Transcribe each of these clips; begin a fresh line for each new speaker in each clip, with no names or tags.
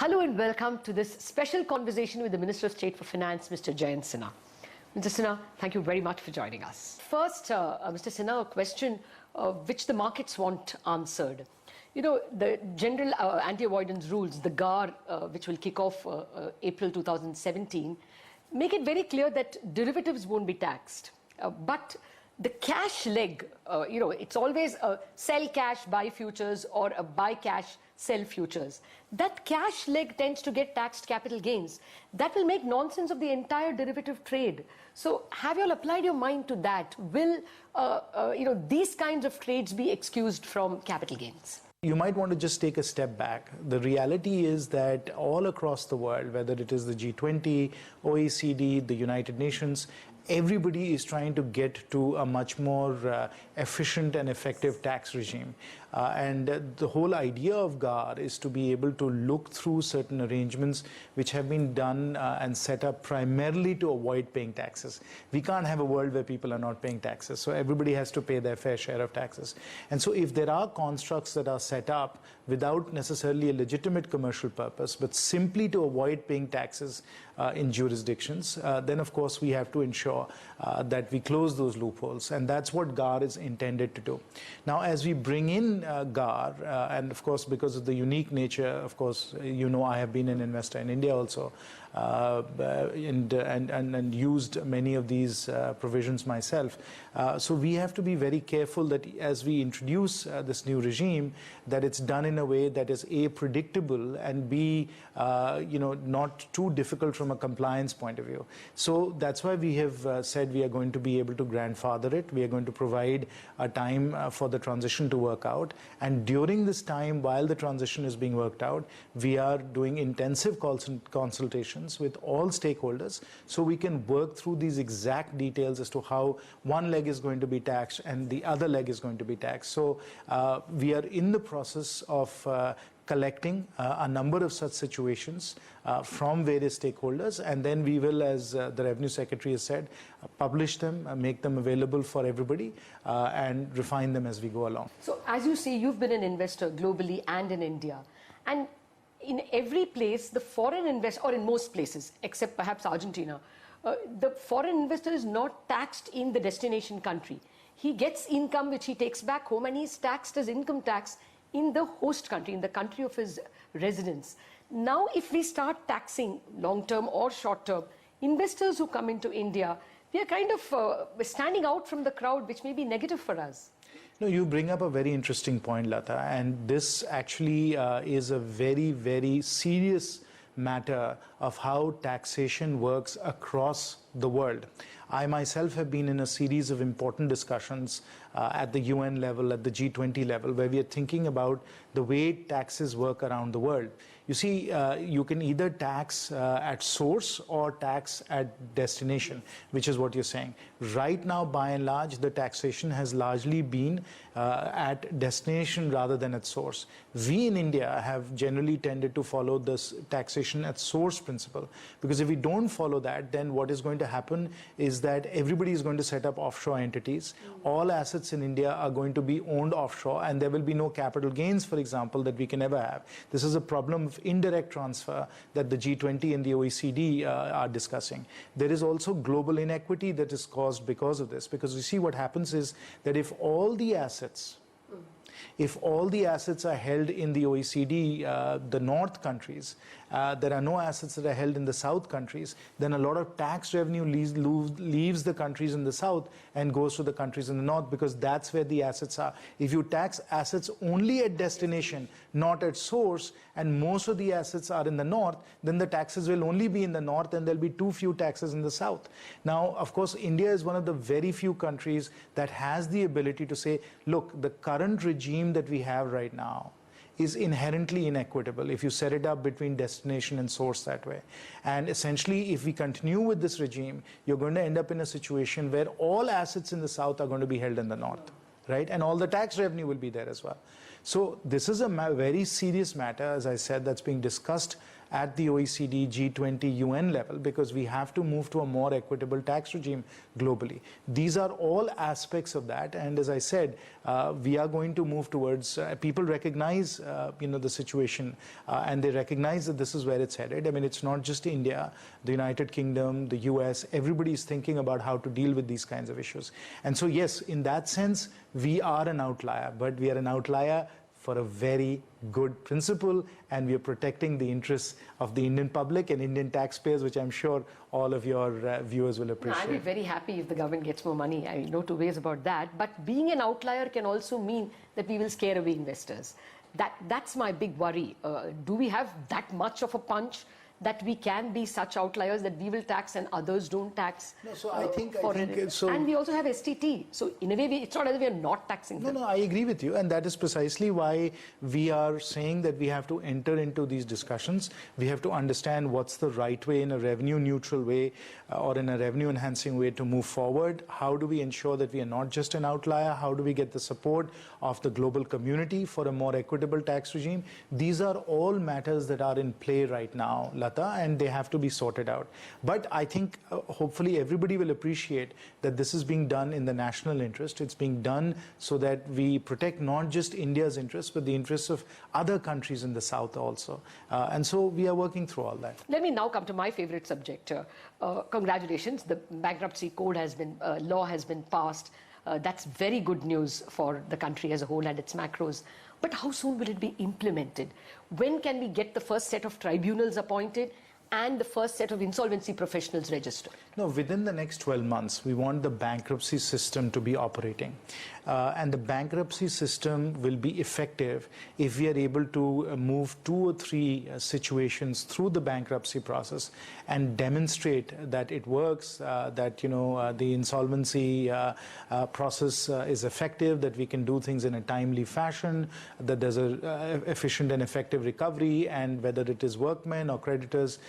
Hello and welcome to this special conversation with the Minister of State for Finance, Mr. Jayant Sinha. Mr. Sinha, thank you very much for joining us. First, Mr. Sinha, a question which the markets want answered. You know, the general anti-avoidance rules, the GAR, which will kick off April 2017, make it very clear that derivatives won't be taxed. But the cash leg, it's always a sell cash, buy futures, or a buy cash, sell futures. That cash leg tends to get taxed capital gains. That will make nonsense of the entire derivative trade. So have you all applied your mind to that? Will, these kinds of trades be excused from capital gains?
You might want to just take a step back. The reality is that all across the world, whether it is the G20, OECD, the United Nations, everybody is trying to get to a much more efficient and effective tax regime. And the whole idea of GAR is to be able to look through certain arrangements which have been done and set up primarily to avoid paying taxes. We can't have a world where people are not paying taxes, so everybody has to pay their fair share of taxes. And so if there are constructs that are set up without necessarily a legitimate commercial purpose, but simply to avoid paying taxes in jurisdictions, then of course we have to ensure that we close those loopholes, and that's what GAR is intended to do. Now, as we bring in GAR, and of course because of the unique nature, of course, I have been an investor in India also, and used many of these provisions myself. So we have to be very careful that as we introduce this new regime, that it's done in a way that is A, predictable, and B, not too difficult from a compliance point of view. So that's why we have said we are going to be able to grandfather it. We are going to provide a time for the transition to work out. And during this time, while the transition is being worked out, we are doing intensive consultations with all stakeholders so we can work through these exact details as to how one leg is going to be taxed and the other leg is going to be taxed. So we are in the process of collecting a number of such situations from various stakeholders, and then we will, as the Revenue Secretary has said, publish them, make them available for everybody, and refine them as we go along.
So as you see, you've been an investor globally and in India, and in every place, the foreign investor, or in most places, except perhaps Argentina, the foreign investor is not taxed in the destination country. He gets income which he takes back home, and he's taxed as income tax in the host country, in the country of his residence. Now, if we start taxing long-term or short-term investors who come into India, we are kind of standing out from the crowd, which may be negative for us.
No, you bring up a very interesting point, Latha, and this actually is a very, very serious matter of how taxation works across the world. I myself have been in a series of important discussions at the UN level, at the G20 level, where we are thinking about the way taxes work around the world. You see, you can either tax at source or tax at destination, which is what you're saying. Right now, by and large, the taxation has largely been at destination rather than at source. We in India have generally tended to follow this taxation at source principle, because if we don't follow that, then what is going to happen is that everybody is going to set up offshore entities. All assets in India are going to be owned offshore, and there will be no capital gains, for example, that we can ever have. This is a problem of indirect transfer that the G20 and the OECD are discussing. There is also global inequity that is caused because of this, because you see what happens is that if all the assets are held in the OECD, the North countries, there are no assets that are held in the South countries, then a lot of tax revenue leaves the countries in the South and goes to the countries in the North, because that's where the assets are. If you tax assets only at destination, not at source, and most of the assets are in the North, then the taxes will only be in the North and there'll be too few taxes in the South. Now, of course, India is one of the very few countries that has the ability to say, look, the current regime that we have right now is inherently inequitable if you set it up between destination and source that way. And essentially, if we continue with this regime, you're going to end up in a situation where all assets in the South are going to be held in the North, right? And all the tax revenue will be there as well. So this is a very serious matter, as I said, that's being discussed at the OECD, G20, UN level, because we have to move to a more equitable tax regime globally. These are all aspects of that, and as I said, we are going to move towards, people recognize the situation, and they recognize that this is where it's headed. I mean, it's not just India, the United Kingdom, the US, everybody is thinking about how to deal with these kinds of issues. And so yes, in that sense, we are an outlier, but we are an outlier for a very good principle, and we are protecting the interests of the Indian public and Indian taxpayers, which I'm sure all of your viewers will appreciate.
I'll be very happy if the government gets more money. I know two ways about that. But being an outlier can also mean that we will scare away investors. That's my big worry. Do we have that much of a punch that we can be such outliers that we will tax and others don't tax?
No, so I think
so. And we also have STT. So in a way, it's not as if we are not taxing them.
No, I agree with you, and that is precisely why we are saying that we have to enter into these discussions. We have to understand what's the right way, in a revenue-neutral way or in a revenue-enhancing way, to move forward. How do we ensure that we are not just an outlier? How do we get the support of the global community for a more equitable tax regime? These are all matters that are in play right now, and they have to be sorted out. But I think hopefully everybody will appreciate that this is being done in the national interest. It's being done so that we protect not just India's interests, but the interests of other countries in the South also. And so we are working through all that.
Let me now come to my favorite subject. Congratulations, the Bankruptcy Code has been, law has been passed. That's very good news for the country as a whole and its macros. But how soon will it be implemented? When can we get the first set of tribunals appointed and the first set of insolvency professionals registered?
No, within the next 12 months, we want the bankruptcy system to be operating. And the bankruptcy system will be effective if we are able to move 2 or 3 situations through the bankruptcy process and demonstrate that it works, that the insolvency process is effective, that we can do things in a timely fashion, that there's a efficient and effective recovery, and whether it is workmen or creditors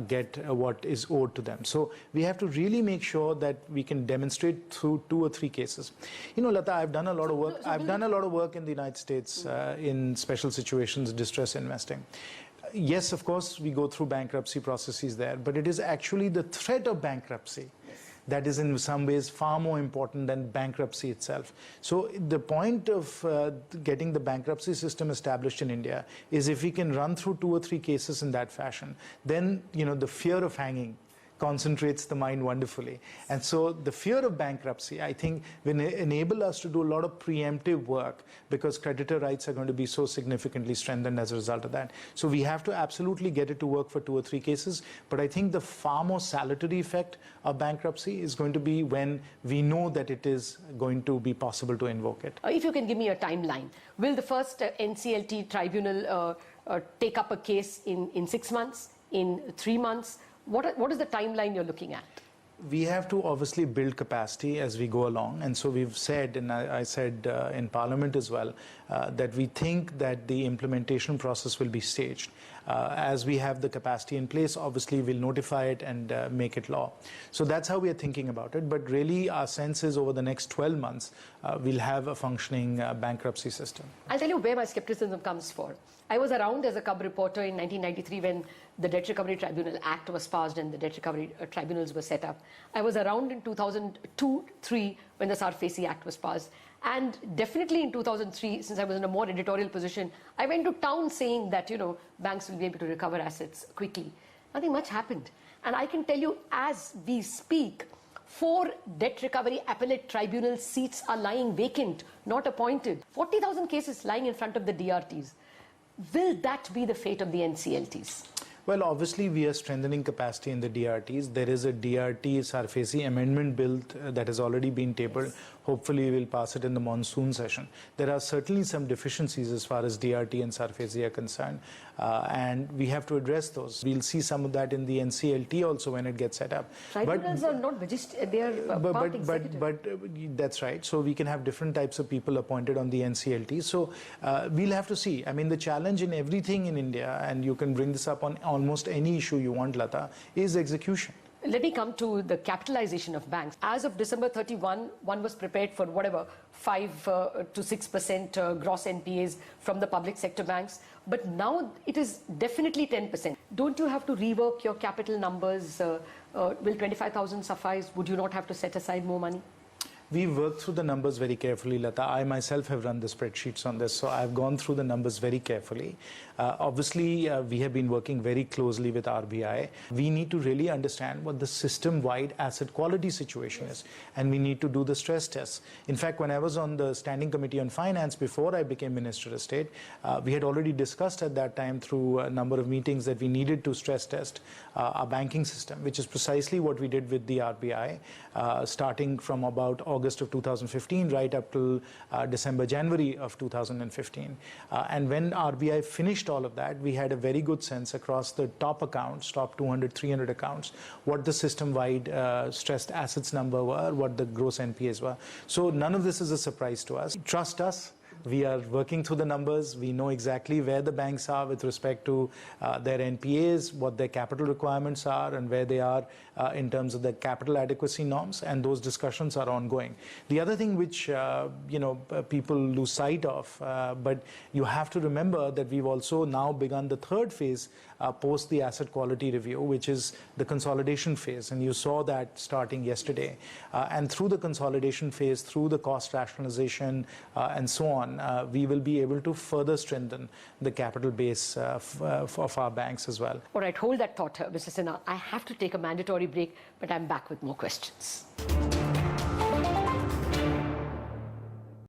get what is owed to them. So we have to really make sure that we can demonstrate through 2 or 3 cases. Latha, I've done a lot of work. I've done a lot of work in the United States in special situations, distress investing. Yes, of course, we go through bankruptcy processes there, but it is actually the threat of bankruptcy that is in some ways far more important than bankruptcy itself. So the point of getting the bankruptcy system established in India is if we can run through 2 or 3 cases in that fashion, then the fear of hanging concentrates the mind wonderfully. And so the fear of bankruptcy, I think, will enable us to do a lot of preemptive work, because creditor rights are going to be so significantly strengthened as a result of that. So we have to absolutely get it to work for 2 or 3 cases. But I think the far more salutary effect of bankruptcy is going to be when we know that it is going to be possible to invoke it.
If you can give me a timeline, will the first NCLT tribunal take up a case in 6 months, in 3 months? What is the timeline you're looking at?
We have to obviously build capacity as we go along, and so we've said, and I said in Parliament as well, that we think that the implementation process will be staged. As we have the capacity in place, obviously we'll notify it and make it law. So that's how we are thinking about it, but really our sense is over the next 12 months, we'll have a functioning bankruptcy system.
I'll tell you where my skepticism comes from. I was around as a cub reporter in 1993 when the Debt Recovery Tribunal Act was passed and the debt recovery tribunals were set up. I was around in 2002-03 when the Sarfacy Act was passed. And definitely in 2003, since I was in a more editorial position, I went to town saying that, banks will be able to recover assets quickly. Nothing much happened. And I can tell you, as we speak, 4 debt recovery appellate tribunal seats are lying vacant, not appointed. 40,000 cases lying in front of the DRTs. Will that be the fate of the NCLTs?
Well, obviously, we are strengthening capacity in the DRTs. There is a DRT Sarfacy amendment bill that has already been tabled. Yes. Hopefully, we will pass it in the monsoon session. There are certainly some deficiencies as far as DRT and Sarfacy are concerned, and we have to address those. We'll see some of that in the NCLT also when it gets set up.
Tribunals are not registered, they are part executive.
But that's right. So we can have different types of people appointed on the NCLT. So we'll have to see. I mean, the challenge in everything in India, and you can bring this up on almost any issue you want, Latha, is execution.
Let me come to the capitalization of banks. As of December 31, one was prepared for whatever 5 to 6% gross NPAs from the public sector banks. But now it is definitely 10%. Don't you have to rework your capital numbers? Will 25,000 suffice? Would you not have to set aside more money?
We've worked through the numbers very carefully, Latha. I myself have run the spreadsheets on this, so I've gone through the numbers very carefully. Obviously, we have been working very closely with RBI. We need to really understand what the system-wide asset quality situation is, and we need to do the stress tests. In fact, when I was on the Standing Committee on Finance before I became Minister of State, we had already discussed at that time through a number of meetings that we needed to stress test our banking system, which is precisely what we did with the RBI, starting from about August of 2015 right up till December, January of 2015. And when RBI finished all of that, we had a very good sense across the top accounts, top 200, 300 accounts, what the system-wide stressed assets number were, what the gross NPAs were. So none of this is a surprise to us. Trust us. We are working through the numbers. We know exactly where the banks are with respect to their NPAs, what their capital requirements are, and where they are in terms of the capital adequacy norms, and those discussions are ongoing. The other thing which people lose sight of, but you have to remember that we've also now begun the third phase post the asset quality review, which is the consolidation phase, and you saw that starting yesterday. And through the consolidation phase, through the cost rationalization and so on, we will be able to further strengthen the capital base of our banks as well.
All right, hold that thought, Mr. Sinha. I have to take a mandatory break, but I'm back with more questions.